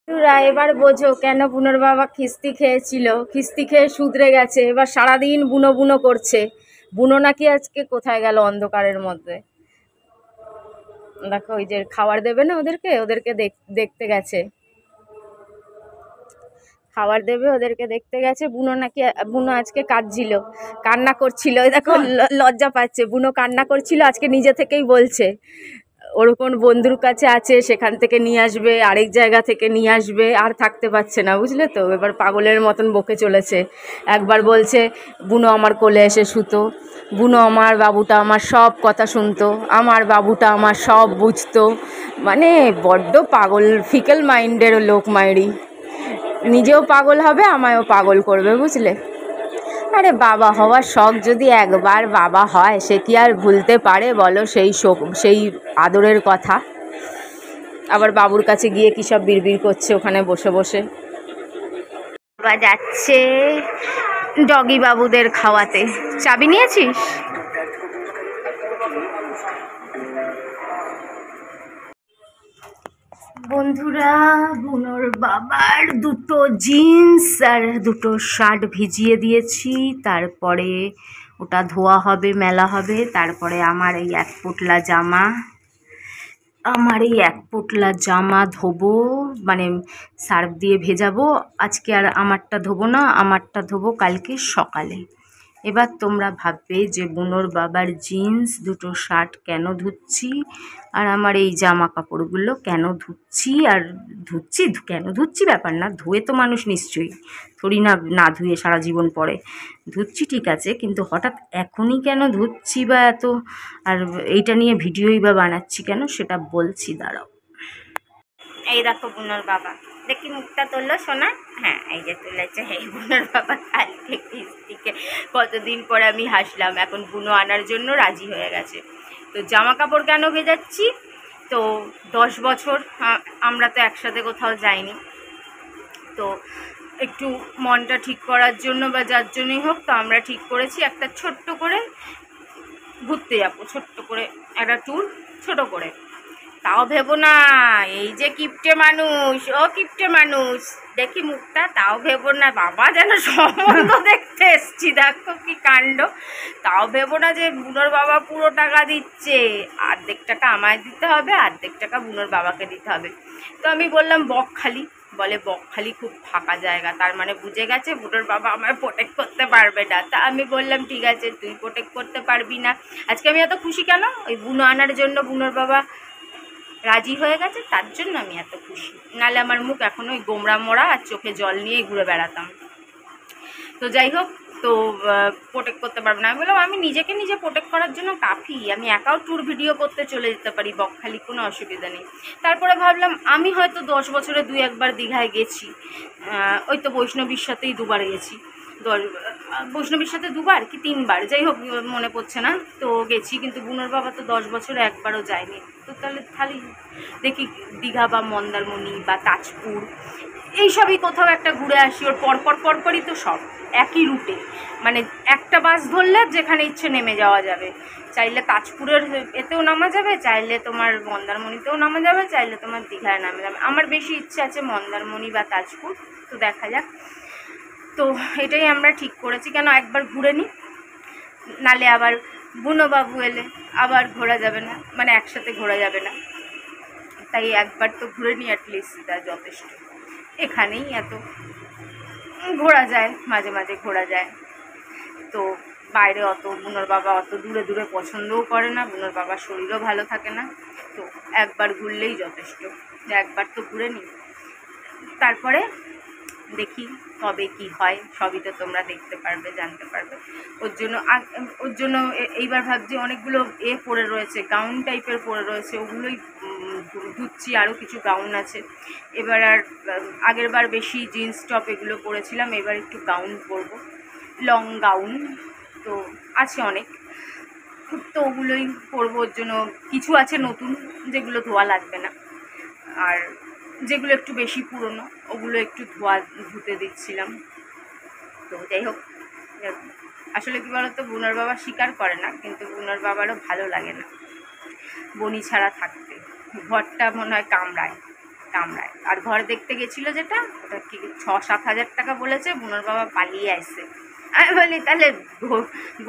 তোরা এবার বোঝো কেন বুনোর বাবা খিস্তি খেয়েছিল, খিস্তি খেয়ে শুধরে গেছে, এবার সারাদিন বুনো বুনো করছে। বুনো নাকি আজকে কোথায় গেল অন্ধকারের মধ্যে। দেখো ওই যে খাবার দেবে না ওদেরকে, ওদেরকে দেখতে গেছে, খাবার দেবে ওদেরকে দেখতে গেছে। বুনো নাকি, বুনো আজকে কাঁদছিল, কান্না করছিল, ওই দেখো লজ্জা পাচ্ছে। বুনো কান্না করছিল, আজকে নিজে থেকেই বলছে ওর কোন বন্ধুর কাছে আছে, সেখান থেকে নিয়ে আসবে, আরেক জায়গা থেকে নিয়ে আসবে, আর থাকতে পারছে না, বুঝলে তো। এবার পাগলের মতন বকে চলেছে। একবার বলছে বুনো আমার কোলে এসে শুতো, বুনো আমার বাবুটা আমার সব কথা শুনতো, আমার বাবুটা আমার সব বুঝতো। মানে বড্ড পাগল, ফিকেল মাইন্ডের লোক মাইরি। নিজেও পাগল হবে, আমায়ও পাগল করবে, বুঝলে। আরে বাবা হওয়ার শখ যদি একবার বাবা হয়, সে কি আর ভুলতে পারে বলো সেই শোক, সেই আদরের কথা। আবার বাবুর কাছে গিয়ে কী সব বিড়বিড় করছে ওখানে বসে বসে। বাবা যাচ্ছে ডগি বাবুদের খাওয়াতে। চাবি নিয়েছিস? বন্ধুরা, বুনোর বাবার দুটো জিন্স আর দুটো শার্ট ভিজিয়ে দিয়েছি, তারপরে ওটা ধোয়া হবে, মেলা হবে। তারপরে আমার এই এক পোটলা জামা ধোবো, মানে সার্ফ দিয়ে ভেজাবো। আজকে আর আমারটা ধোবো না, আমারটা ধোবো কালকে সকালে। এবার তোমরা ভাববে যে বুনোর বাবার জিন্স দুটো শার্ট কেন ধুচ্ছি, আর আমার এই জামা কাপড়গুলো কেন ধুচ্ছি। আর কেন ধুচ্ছি ব্যাপার না, ধুয়ে তো মানুষ নিশ্চয়ই, থোড়ি না না ধুয়ে সারা জীবন পরে। ধুচ্ছি ঠিক আছে, কিন্তু হঠাৎ এখনই কেন ধুচ্ছি বা এত, আর এইটা নিয়ে ভিডিওই বা বানাচ্ছি কেন, সেটা বলছি, দাঁড়াও। এই দেখো বুনোর বাবা, দেখি মুখটা তুললো সোনা। হ্যাঁ, এই যে তুলেছে। এই বুনোর বাবা কালকে কিস্তিকে, কতদিন পরে আমি হাসলাম, এখন বুনো আনার জন্য রাজি হয়ে গেছে। তো জামা কাপড় কেন ভেজাচ্ছি, তো 10 বছর আমরা তো একসাথে কোথাও যাইনি, তো একটু মনটা ঠিক করার জন্য বা যার জন্যই হোক, তো আমরা ঠিক করেছি একটা ছোট্ট করে ঘুরতে যাবো, ছোট্ট করে একটা ট্যুর, ছোট করে। তাও ভেবো না এই যে কিপটে মানুষ, ও কিপটে মানুষ, দেখি মুখটা, তাও ভেবো না বাবা যেন সম্বন্ধ দেখতে এসছি, দেখো কি কাণ্ড। তাও ভেবো না যে বুনোর বাবা পুরো টাকা দিচ্ছে, অর্ধেক টাকা আমায় দিতে হবে, অর্ধেক টাকা বুনোর বাবাকে দিতে হবে। তো আমি বললাম বকখালি, বলে বকখালি খুব ফাঁকা জায়গা, তার মানে বুঝে গেছে বুনোর বাবা আমায় প্রোটেক্ট করতে পারবে না। তা আমি বললাম ঠিক আছে, তুই প্রোটেক্ট করতে পারবি না, আজকে আমি এত খুশি কেন, ওই বুনো আনার জন্য বুনোর বাবা রাজি হয়ে গেছে, তার জন্য আমি এত খুশি। নাহলে আমার মুখ এখনো ওই গোমরা মোড়া আর চোখে জল নিয়ে ঘুরে বেড়াতাম। তো যাই হোক, তো প্রোটেক্ট করতে পারবো না। আমি বললাম আমি নিজেকে নিজে প্রোটেক্ট করার জন্য কাফি, আমি একাও ট্যুর ভিডিও করতে চলে যেতে পারি বকখালি, কোনো অসুবিধা নেই। তারপরে ভাবলাম আমি হয়তো 10 বছরে 2-1 বার দীঘায় গেছি, ওই তো বৈষ্ণবীর সাথেই 2 বার গেছি, বৈষ্ণবীর সাথে 2 বার কি 3 বার, যাই হোক মনে পড়ছে না, তো গেছি। কিন্তু বুনোর বাবা তো 10 বছরে 1বারও যায়নি, তো তাহলে দেখি দীঘা বা মন্দারমণি বা তাজপুর এইসবই কোথাও একটা ঘুরে আসি। ওর পরপরই তো সব একই রুটে, মানে একটা বাস ধরলে যেখানে ইচ্ছে নেমে যাওয়া যাবে। চাইলে তাজপুরের এতেও নামা যাবে, চাইলে তোমার মন্দারমণিতেও নামা যাবে, চাইলে তোমার দীঘায় নামা যাবে। আমার বেশি ইচ্ছে আছে মন্দারমণি বা তাজপুর, তো দেখা যাক। তো এটাই আমরা ঠিক করেছি, কেন একবার ঘুরে নিই, নালে আবার বুনো বাবু এলে আবার ঘোরা যাবে না, মানে একসাথে ঘোরা যাবে না। তাই একবার তো ঘুরে নিই অ্যাটলিস্ট, এটা যথেষ্ট। এখানেই এত ঘোরা যায়, মাঝে মাঝে ঘোরা যায়। তো বাইরে অত বুনোর বাবা অত দূরে দূরে পছন্দও করে না, বুনোর বাবার শরীরও ভালো থাকে না, তো একবার ঘুরলেই যথেষ্ট। একবার তো ঘুরে নিই, তারপরে দেখি কবে কি হয়, সবই তো তোমরা দেখতে পারবে, জানতে পারবে। ওর জন্য এইবার ভাবছি অনেকগুলো পরে রয়েছে, গাউন টাইপের পরে রয়েছে, ওগুলোই ধুচ্ছি। আরও কিছু গাউন আছে এবার, আর আগের বার বেশি জিন্স টপ এগুলো পরেছিলাম, এবার একটু গাউন পরবো, লং গাউন তো আছে অনেক, তো ওগুলোই পরবো। ওর জন্য কিছু আছে নতুন, যেগুলো ধোয়া লাগবে না, আর যেগুলো একটু বেশি পুরনো ওগুলো একটু ধুতে দিচ্ছিলাম। তো যাই হোক, আসলে কী বলতো, বুনোর বাবা স্বীকার করে না, কিন্তু বুনোর বাবারও ভালো লাগে না বনি ছাড়া থাকতে, ঘরটা মনে হয় কামড়ায়। কামরায়। আর ঘর দেখতে গেছিলো যেটা, ওটা কি 6-7 হাজার টাকা বলেছে, বুনোর বাবা পালিয়ে আসছে। আমি বলি তাহলে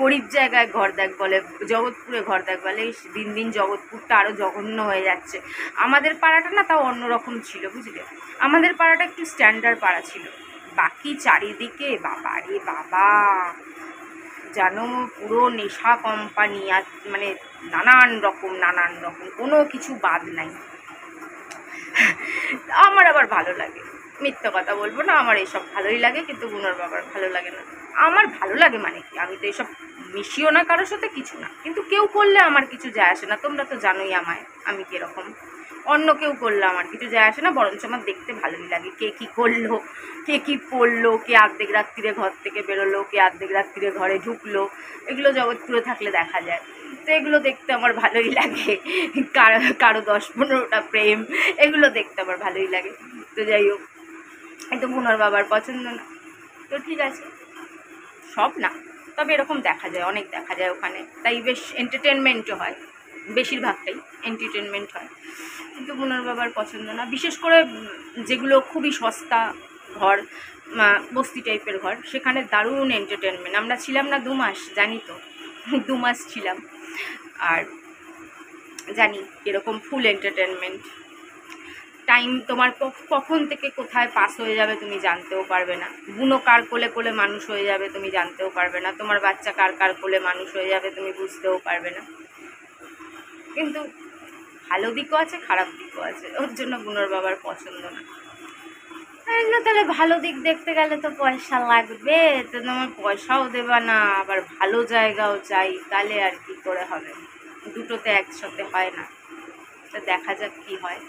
গরিব জায়গায় ঘর দেখ বলে, জগৎপুরে ঘর দেখ বলে। দিন দিন জগৎপুরটা আরও জঘন্য হয়ে যাচ্ছে। আমাদের পাড়াটা না তাও অন্যরকম ছিল, বুঝলে, আমাদের পাড়াটা একটু স্ট্যান্ডার্ড পাড়া ছিল। বাকি চারিদিকে বাবা রে বাবা, জানো পুরো নেশা কোম্পানি, আর মানে নানান রকম কোনো কিছু বাদ নাই। আমার আবার ভালো লাগে, মিথ্যা কথা বলবো না, আমার এইসব ভালোই লাগে, কিন্তু বুনোর বাবার ভালো লাগে না। আমার ভালো লাগে মানে কি, আমি তো এইসব মিশিও না কারোর সাথে, কিছু না, কিন্তু কেউ করলে আমার কিছু যায় আসে না। তোমরা তো জানোই আমায় আমি কীরকম, অন্য কেউ করলে আমার কিছু যায় আসে না, বরঞ্চ আমার দেখতে ভালোই লাগে। কে কী করলো, কে কী পড়লো, কে অর্ধেক রাত্রিরে ঘর থেকে বেরোলো, কে অর্ধেক রাত্রিরে ঘরে ঢুকলো, এগুলো জগৎপুরে থাকলে দেখা যায়। তো এগুলো দেখতে আমার ভালোই লাগে। কারো 10-15টা প্রেম, এগুলো দেখতে আমার ভালোই লাগে। তো যাই হোক, এই তো বুনোর বাবার পছন্দ না, তো ঠিক আছে, সব না, তবে এরকম দেখা যায়, অনেক দেখা যায় ওখানে, তাই বেশ এন্টারটেনমেন্টও হয়, বেশিরভাগটাই এন্টারটেনমেন্ট হয়। কিন্তু বুনোর বাবার পছন্দ না, বিশেষ করে যেগুলো খুবই সস্তা ঘর, বস্তি টাইপের ঘর, সেখানে দারুণ এন্টারটেনমেন্ট। আমরা ছিলাম না 2 মাস, জানি তো 2 মাস ছিলাম, আর জানি এরকম ফুল এন্টারটেনমেন্ট। টাইম তোমার কখন থেকে কোথায় পাস হয়ে যাবে তুমি জানতেও পারবে না। বুনো কার কোলে কোলে মানুষ হয়ে যাবে তুমি জানতেও পারবে না। তোমার বাচ্চা কার কার কোলে মানুষ হয়ে যাবে তুমি বুঝতেও পারবে না। কিন্তু ভালো দিকও আছে, খারাপ দিকও আছে, ওর জন্য বুনোর বাবার পছন্দ না। তাহলে ভালো দিক দেখতে গেলে তো পয়সা লাগবে, তো তোমার পয়সাও দেবা না, আবার ভালো জায়গাও চাই, তাহলে আর কি করে হবে, দুটোতে একসাথে হয় না। তো দেখা যাক কি হয়।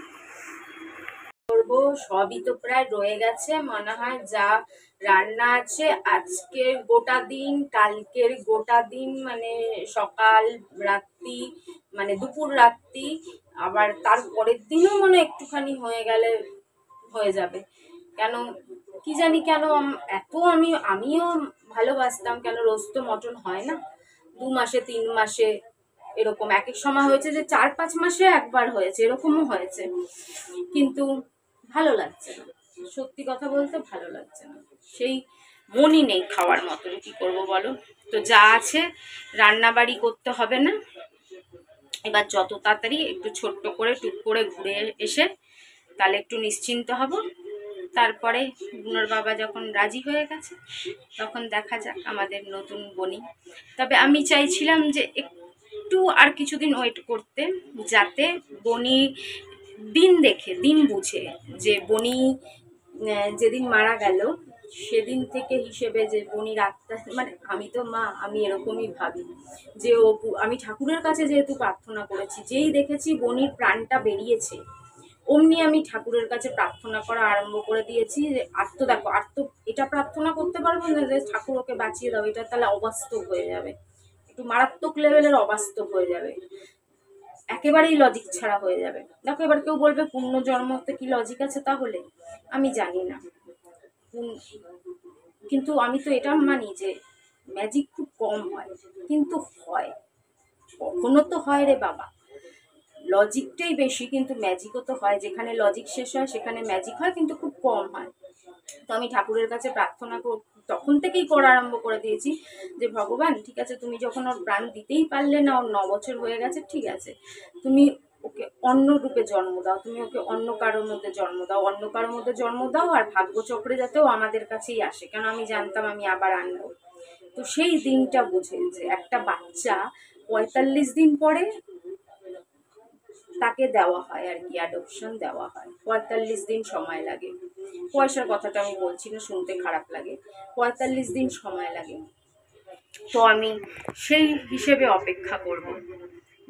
করবো, সবই তো প্রায় রয়ে গেছে, মনে হয় যা রান্না আছে আজকের গোটা দিন, কালকের গোটা দিন, মানে সকাল রাত্রি, মানে দুপুর রাত্রি, আবার তার পরের দিনও মনে একটুখানি হয়ে গেলে হয়ে যাবে। কেন কি জানি কেন এত আমিও ভালোবাসতাম, কেন রোজ তো মটন হয় না, 2 মাসে 3 মাসে এরকম, এক এক সময় হয়েছে যে 4-5 মাসে একবার হয়েছে, এরকমও হয়েছে, কিন্তু ভালো লাগছে না, সত্যি কথা বলতে ভালো লাগছে না, সেই মনই নেই খাওয়ার মতন। কি করব বলো, তো যা আছে রান্নাবাড়ি করতে হবে না, এবার যত তাড়াতাড়ি একটু ছোট্ট করে টুক করে ঘুরে এসে তাহলে একটু নিশ্চিন্ত হব। তারপরে বুনোর বাবা যখন রাজি হয়ে গেছে তখন দেখা যাক আমাদের নতুন বনি। তবে আমি চাইছিলাম যে একটু আর কিছুদিন ওয়েট করতে, যাতে বনি দিন দেখে, দিন বুঝে, যে বনি যেদিন মারা গেল সেদিন থেকে হিসেবে যে বনির আত্মা, মানে আমি তো মা, আমি এরকমই ভাবি যে আমি ঠাকুরের কাছে যেহেতু প্রার্থনা করেছি, যেই দেখেছি বনির প্রাণটা বেরিয়েছে অমনি আমি ঠাকুরের কাছে প্রার্থনা করা আরম্ভ করে দিয়েছি। যে দেখো এটা প্রার্থনা করতে পারবো না যে ঠাকুর ওকে বাঁচিয়ে দাও, এটা তাহলে অবাস্তব হয়ে যাবে, একটু মারাত্মক লেভেলের অবাস্তব হয়ে যাবে, একেবারেই লজিক ছাড়া হয়ে যাবে। দেখো এবার কেউ বলবে পুণ্যজন্মতে কি লজিক আছে, তাহলে আমি জানি না, কিন্তু আমি তো এটা মানি যে ম্যাজিক খুব কম হয়, কিন্তু হয়, কখনো তো হয় রে বাবা, লজিকটাই বেশি কিন্তু ম্যাজিকও তো হয়, যেখানে লজিক শেষ হয় সেখানে ম্যাজিক হয়, কিন্তু খুব কম হয়। তো আমি ঠাকুরের কাছে প্রার্থনা তখন থেকেই করা আরম্ভ করে দিয়েছি যে ভগবান ঠিক আছে, তুমি যখন ওর প্রাণ দিতেই পারলে না, ওর 9 বছর হয়ে গেছে, ঠিক আছে, তুমি ওকে অন্য রূপে জন্ম দাও, তুমি ওকে অন্য কারোর মধ্যে জন্ম দাও, অন্য কারোর মধ্যে জন্ম দাও, আর ভাগ্যচক্রে যাতেও আমাদের কাছেই আসে, কেন আমি জানতাম আমি আবার আনবো। তো সেই দিনটা বুঝে যে একটা বাচ্চা 45 দিন পরে তাকে দেওয়া হয় আর কি, অ্যাডপশন দেওয়া হয়, 45 দিন সময় লাগে। পয়সার কথাটা আমি বলছি না, শুনতে খারাপ লাগে, 45 দিন সময় লাগে। তো আমি সেই হিসেবে অপেক্ষা করব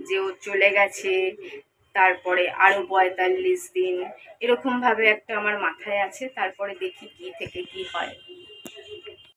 যে ও চলে গেছে, তারপরে আরো 45 দিন, এরকম ভাবে একটা আমার মাথায় আছে, তারপরে দেখি কি থেকে কি হয়।